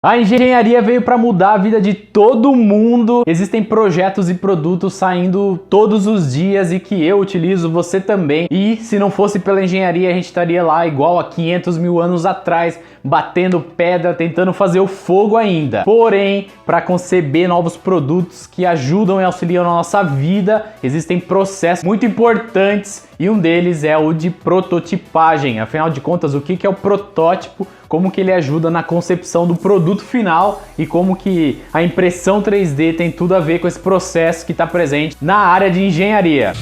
A engenharia veio para mudar a vida de todo mundo. Existem projetos e produtos saindo todos os dias e que eu utilizo, você também. E se não fosse pela engenharia, a gente estaria lá igual a 500 mil anos atrás, batendo pedra, tentando fazer o fogo ainda. Porém, para conceber novos produtos que ajudam e auxiliam na nossa vida, existem processos muito importantes e um deles é o de prototipagem. Afinal de contas, o que é o protótipo? Como que ele ajuda na concepção do produto final e como que a impressão 3D tem tudo a ver com esse processo que está presente na área de engenharia.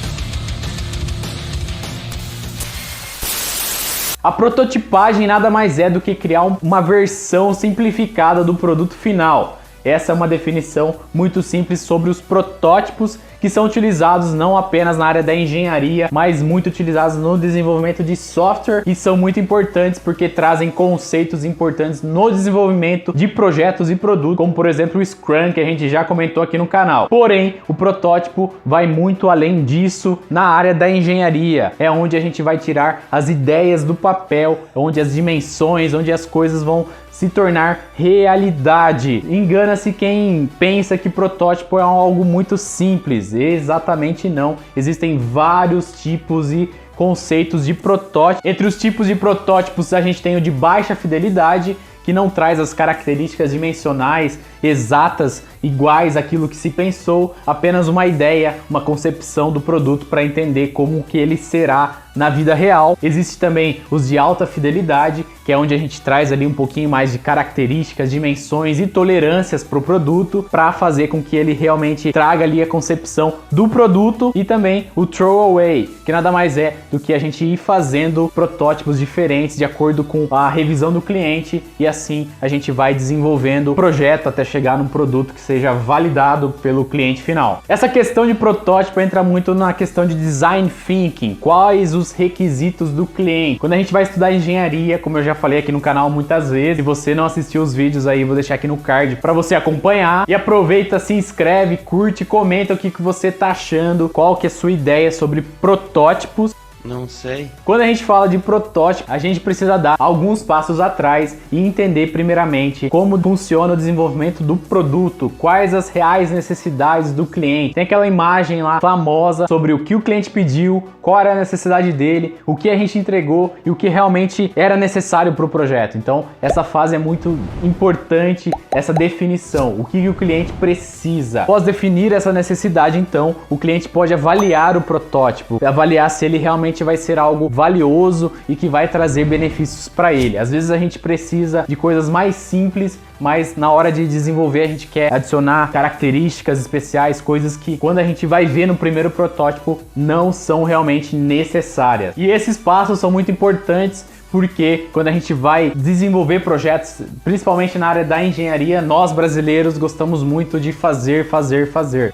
A prototipagem nada mais é do que criar uma versão simplificada do produto final. Essa é uma definição muito simples sobre os protótipos que são utilizados não apenas na área da engenharia, mas muito utilizados no desenvolvimento de software e são muito importantes porque trazem conceitos importantes no desenvolvimento de projetos e produtos, como por exemplo o Scrum, que a gente já comentou aqui no canal. Porém, o protótipo vai muito além disso na área da engenharia. É onde a gente vai tirar as ideias do papel, onde as dimensões, onde as coisas vão se tornar realidade. Engana-se quem pensa que protótipo é algo muito simples. Exatamente não. Existem vários tipos e conceitos de protótipo. Entre os tipos de protótipos a gente tem o de baixa fidelidade, que não traz as características dimensionais exatas iguais àquilo que se pensou, apenas uma ideia, uma concepção do produto para entender como que ele será na vida real. Existe também os de alta fidelidade, que é onde a gente traz ali um pouquinho mais de características, dimensões e tolerâncias para o produto, para fazer com que ele realmente traga ali a concepção do produto. E também o throwaway, que nada mais é do que a gente ir fazendo protótipos diferentes de acordo com a revisão do cliente e assim a gente vai desenvolvendo o projeto até chegar num produto que seja validado pelo cliente final. Essa questão de protótipo entra muito na questão de design thinking, quais os requisitos do cliente. Quando a gente vai estudar engenharia, como eu já falei aqui no canal muitas vezes, se você não assistiu os vídeos aí, vou deixar aqui no card para você acompanhar. E aproveita, se inscreve, curte, comenta o que você tá achando, qual que é a sua ideia sobre protótipos. Não sei. Quando a gente fala de protótipo, a gente precisa dar alguns passos atrás e entender primeiramente como funciona o desenvolvimento do produto, quais as reais necessidades do cliente. Tem aquela imagem lá famosa sobre o que o cliente pediu, qual era a necessidade dele, o que a gente entregou e o que realmente era necessário para o projeto. Então, essa fase é muito importante, essa definição, o que o cliente precisa. Após definir essa necessidade, então, o cliente pode avaliar o protótipo, avaliar se ele realmente vai ser algo valioso e que vai trazer benefícios para ele. Às vezes a gente precisa de coisas mais simples, mas na hora de desenvolver a gente quer adicionar características especiais, coisas que quando a gente vai ver no primeiro protótipo não são realmente necessárias. E esses passos são muito importantes porque quando a gente vai desenvolver projetos, principalmente na área da engenharia, nós brasileiros gostamos muito de fazer.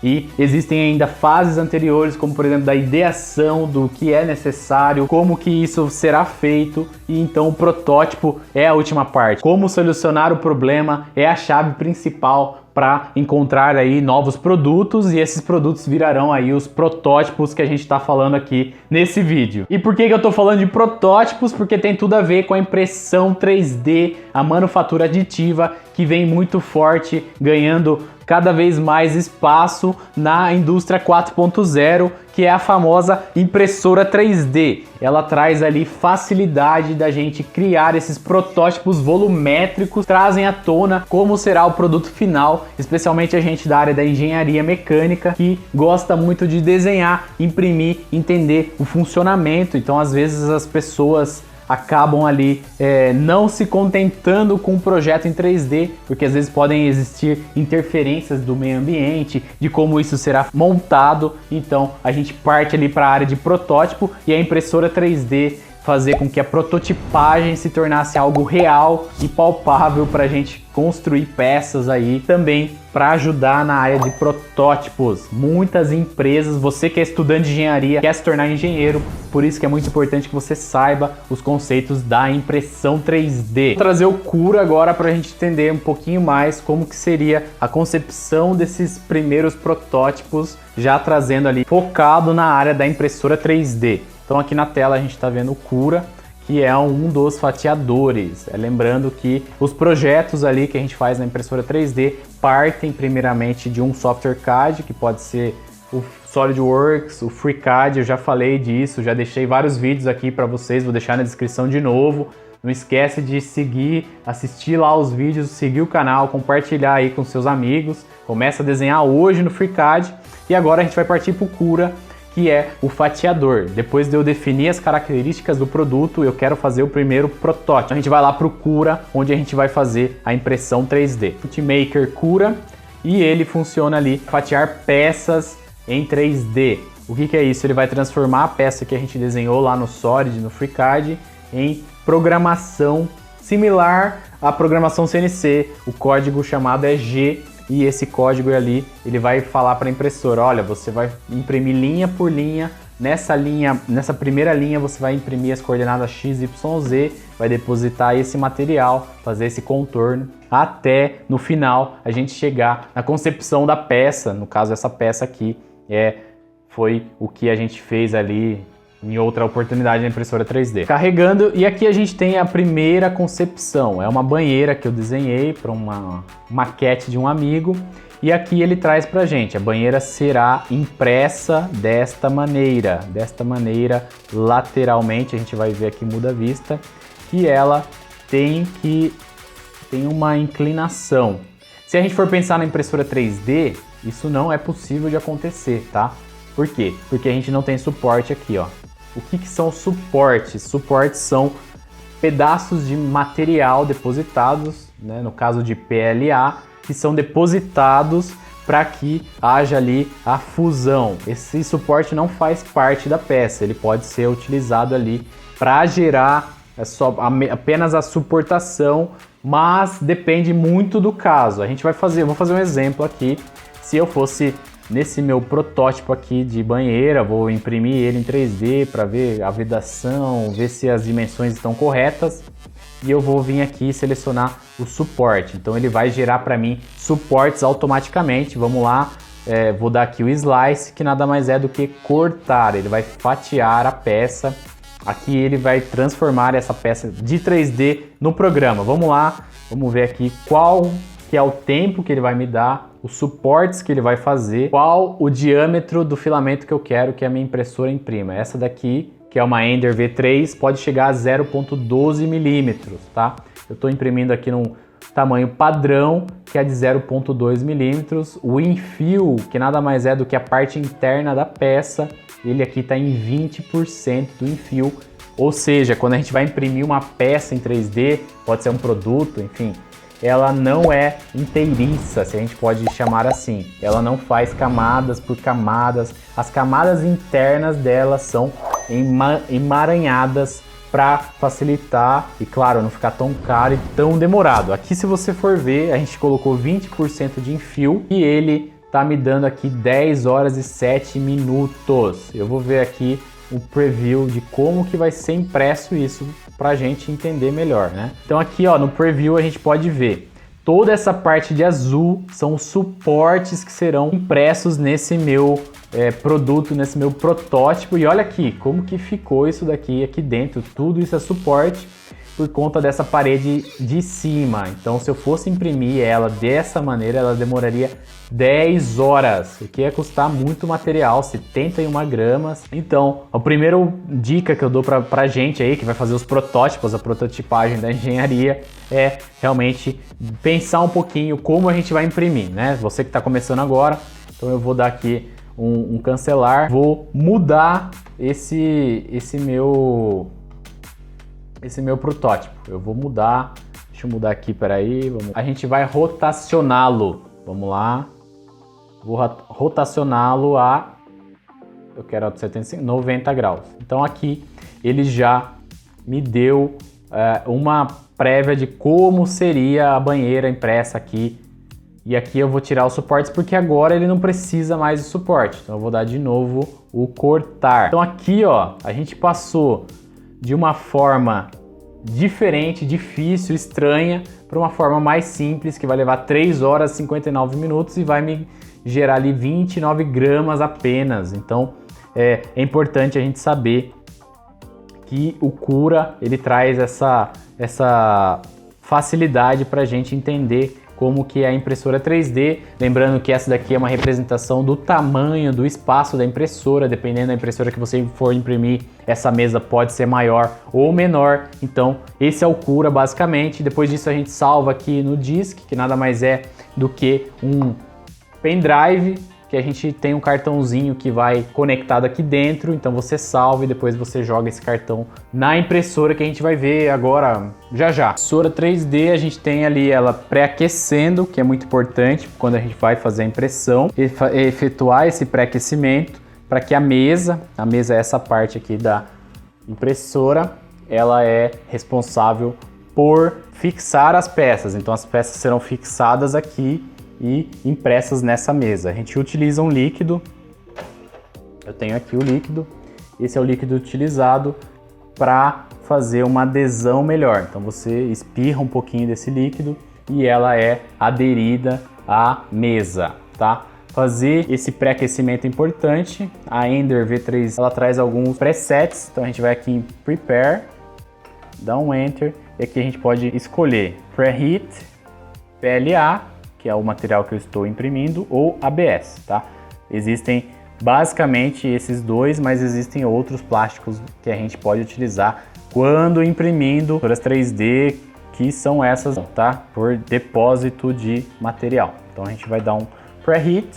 E existem ainda fases anteriores, como por exemplo da ideação do que é necessário, como que isso será feito, e então o protótipo é a última parte. Como solucionar o problema é a chave principal para encontrar aí novos produtos e esses produtos virarão aí os protótipos que a gente está falando aqui nesse vídeo. E por que eu estou falando de protótipos? Porque tem tudo a ver com a impressão 3D, a manufatura aditiva que vem muito forte, ganhando cada vez mais espaço na indústria 4.0, que é a famosa impressora 3D. Ela traz ali facilidade da gente criar esses protótipos volumétricos, trazem à tona como será o produto final, especialmente a gente da área da engenharia mecânica, que gosta muito de desenhar, imprimir, entender o funcionamento. Então, às vezes, as pessoas acabam ali não se contentando com o projeto em 3D, porque às vezes podem existir interferências do meio ambiente, de como isso será montado. Então a gente parte ali para a área de protótipo e a impressora 3D fazer com que a prototipagem se tornasse algo real e palpável para a gente construir peças aí também para ajudar na área de protótipos. Muitas empresas, você que é estudante de engenharia, quer se tornar engenheiro, por isso que é muito importante que você saiba os conceitos da impressão 3D. Vou trazer o Cura agora para a gente entender um pouquinho mais como que seria a concepção desses primeiros protótipos, já trazendo ali focado na área da impressora 3D. Então aqui na tela a gente está vendo o Cura, que é um dos fatiadores. Lembrando que os projetos ali que a gente faz na impressora 3D partem primeiramente de um software CAD, que pode ser o SolidWorks, o FreeCAD, eu já falei disso, já deixei vários vídeos aqui para vocês, vou deixar na descrição de novo. Não esquece de seguir, assistir lá os vídeos, seguir o canal, compartilhar aí com seus amigos. Começa a desenhar hoje no FreeCAD e agora a gente vai partir para o Cura, que é o fatiador. Depois de eu definir as características do produto, eu quero fazer o primeiro protótipo. A gente vai lá para o Cura, onde a gente vai fazer a impressão 3D. Ultimaker Cura, e ele funciona ali, fatiar peças em 3D. O que é isso? Ele vai transformar a peça que a gente desenhou lá no Solid, no FreeCAD, em programação similar à programação CNC. O código chamado é G, e esse código ali, ele vai falar para a impressora, olha, você vai imprimir linha por linha, nessa primeira linha você vai imprimir as coordenadas X, Y, Z, vai depositar esse material, fazer esse contorno, até no final a gente chegar na concepção da peça. No caso, essa peça aqui foi o que a gente fez ali em outra oportunidade na impressora 3D. Carregando, e aqui a gente tem a primeira concepção. É uma banheira que eu desenhei para uma maquete de um amigo, e aqui ele traz pra gente, a banheira será impressa desta maneira lateralmente, a gente vai ver aqui, muda a vista, que ela tem uma inclinação. Se a gente for pensar na impressora 3D, isso não é possível de acontecer, tá? Por quê? Porque a gente não tem suporte aqui, ó. O que são suportes? Suportes são pedaços de material depositados, né, no caso de PLA, que são depositados para que haja ali a fusão. Esse suporte não faz parte da peça, ele pode ser utilizado ali para gerar apenas a suportação, mas depende muito do caso. Vou fazer um exemplo aqui. Se eu fosse nesse meu protótipo aqui de banheira, vou imprimir ele em 3D para ver a vedação, ver se as dimensões estão corretas, e eu vou vir aqui e selecionar o suporte. Então ele vai gerar para mim suportes automaticamente. Vamos lá, vou dar aqui o slice, que nada mais é do que cortar. Ele vai fatiar a peça. Aqui ele vai transformar essa peça de 3D no programa. Vamos lá, vamos ver aqui qual que é o tempo que ele vai me dar, os suportes que ele vai fazer, qual o diâmetro do filamento que eu quero que a minha impressora imprima. Essa daqui, que é uma Ender V3, pode chegar a 0,12 milímetros, tá? Eu estou imprimindo aqui num tamanho padrão, que é de 0,2 milímetros. O infill, que nada mais é do que a parte interna da peça, ele aqui está em 20% do infill. Ou seja, quando a gente vai imprimir uma peça em 3D, pode ser um produto, enfim, ela não é inteiriça, se a gente pode chamar assim. Ela não faz camadas por camadas. As camadas internas dela são emaranhadas para facilitar e, claro, não ficar tão caro e tão demorado. Aqui, se você for ver, a gente colocou 20% de infill e ele tá me dando aqui 10 horas e 7 minutos. Eu vou ver aqui o preview de como que vai ser impresso isso para a gente entender melhor, né? Então aqui, ó, no preview a gente pode ver toda essa parte de azul são os suportes que serão impressos nesse meu produto, nesse meu protótipo. E olha aqui como que ficou isso daqui aqui dentro. Tudo isso é suporte por conta dessa parede de cima. Então, se eu fosse imprimir ela dessa maneira, ela demoraria 10 horas, o que ia custar muito material, 71 gramas. Então, a primeira dica que eu dou pra gente aí, que vai fazer os protótipos, a prototipagem da engenharia, é realmente pensar um pouquinho como a gente vai imprimir, né? Você que está começando agora, então eu vou dar aqui um cancelar, vou mudar esse meu protótipo. Eu vou mudar, deixa eu mudar aqui, peraí. A gente vai rotacioná-lo. Vamos lá. Vou rotacioná-lo eu quero 90 graus. Então aqui ele já me deu uma prévia de como seria a banheira impressa aqui. E aqui eu vou tirar os suportes porque agora ele não precisa mais de suporte. Então eu vou dar de novo o cortar. Então aqui, ó, a gente passou de uma forma diferente, difícil, estranha, para uma forma mais simples, que vai levar 3 horas e 59 minutos e vai me gerar ali 29 gramas apenas. Então é importante a gente saber que o Cura ele traz essa facilidade para a gente entender como que é a impressora 3D, lembrando que essa daqui é uma representação do tamanho, do espaço da impressora, dependendo da impressora que você for imprimir, essa mesa pode ser maior ou menor, então esse é o Cura basicamente. Depois disso a gente salva aqui no disk, que nada mais é do que um pendrive, que a gente tem um cartãozinho que vai conectado aqui dentro, então você salva e depois você joga esse cartão na impressora, que a gente vai ver agora já. Impressora 3D, a gente tem ali ela pré-aquecendo, que é muito importante quando a gente vai fazer a impressão, efetuar esse pré-aquecimento para que a mesa é essa parte aqui da impressora, ela é responsável por fixar as peças, então as peças serão fixadas aqui e impressas nessa mesa. A gente utiliza um líquido, eu tenho aqui o líquido, esse é o líquido utilizado para fazer uma adesão melhor. Então você espirra um pouquinho desse líquido e ela é aderida à mesa, tá? Fazer esse pré-aquecimento é importante. A Ender V3 ela traz alguns presets, então a gente vai aqui em Prepare, dá um Enter e aqui a gente pode escolher Preheat, PLA, que é o material que eu estou imprimindo, ou ABS, tá? Existem basicamente esses dois, mas existem outros plásticos que a gente pode utilizar quando imprimindo impressoras 3D, que são essas, tá? Por depósito de material. Então a gente vai dar um Preheat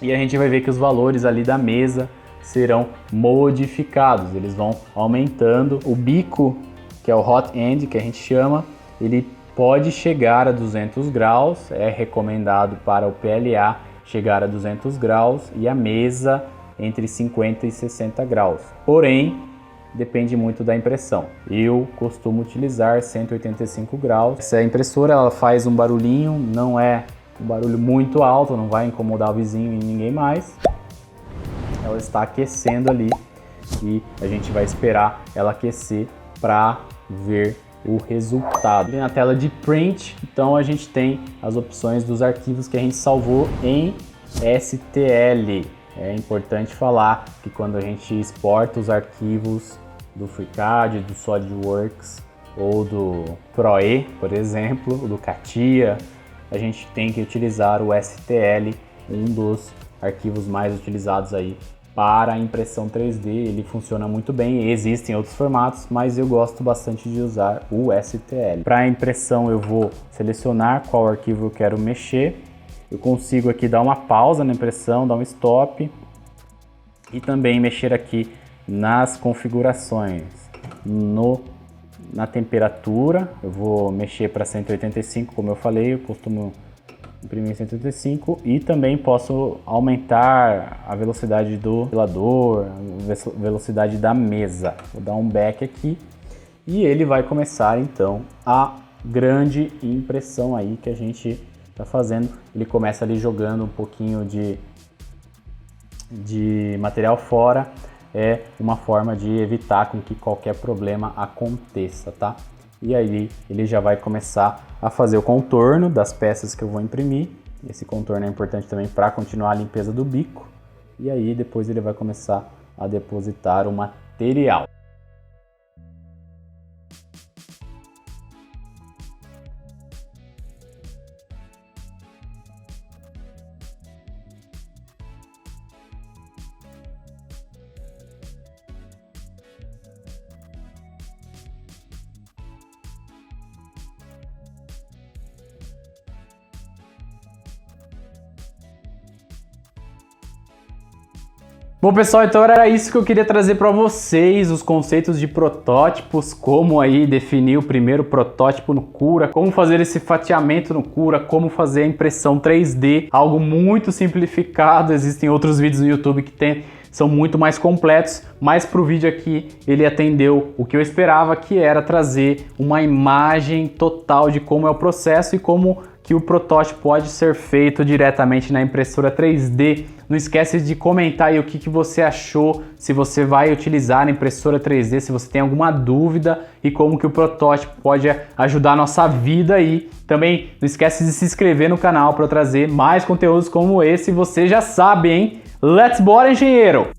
e a gente vai ver que os valores ali da mesa serão modificados, eles vão aumentando. O bico, que é o Hot End, que a gente chama, ele pode chegar a 200 graus, é recomendado para o PLA chegar a 200 graus e a mesa entre 50 e 60 graus. Porém, depende muito da impressão. Eu costumo utilizar 185 graus. Essa impressora ela faz um barulhinho, não é um barulho muito alto, não vai incomodar o vizinho e ninguém mais. Ela está aquecendo ali e a gente vai esperar ela aquecer para ver o resultado. Na tela de print, então a gente tem as opções dos arquivos que a gente salvou em STL. É importante falar que quando a gente exporta os arquivos do FreeCAD, do SolidWorks ou do ProE, por exemplo, do CATIA, a gente tem que utilizar o STL, um dos arquivos mais utilizados aí para a impressão 3D. Ele funciona muito bem, existem outros formatos, mas eu gosto bastante de usar o STL. Para a impressão eu vou selecionar qual arquivo eu quero mexer, eu consigo aqui dar uma pausa na impressão, dar um stop e também mexer aqui nas configurações, na temperatura, eu vou mexer para 185, como eu falei, eu costumo imprimir 185 e também posso aumentar a velocidade do ventilador, a velocidade da mesa. Vou dar um back aqui e ele vai começar então a grande impressão aí que a gente está fazendo. Ele começa ali jogando um pouquinho de material fora, é uma forma de evitar com que qualquer problema aconteça, tá? E aí ele já vai começar a fazer o contorno das peças que eu vou imprimir. Esse contorno é importante também para continuar a limpeza do bico. E aí depois ele vai começar a depositar o material. Bom pessoal, então era isso que eu queria trazer para vocês, os conceitos de protótipos, como aí definir o primeiro protótipo no Cura, como fazer esse fatiamento no Cura, como fazer a impressão 3D, algo muito simplificado. Existem outros vídeos no YouTube que são muito mais completos, mas para o vídeo aqui ele atendeu o que eu esperava, que era trazer uma imagem total de como é o processo e como que o protótipo pode ser feito diretamente na impressora 3D. Não esquece de comentar aí o que você achou, se você vai utilizar a impressora 3D, se você tem alguma dúvida e como que o protótipo pode ajudar a nossa vida aí. Também não esquece de se inscrever no canal para eu trazer mais conteúdos como esse, você já sabe, hein? Let's bora, engenheiro!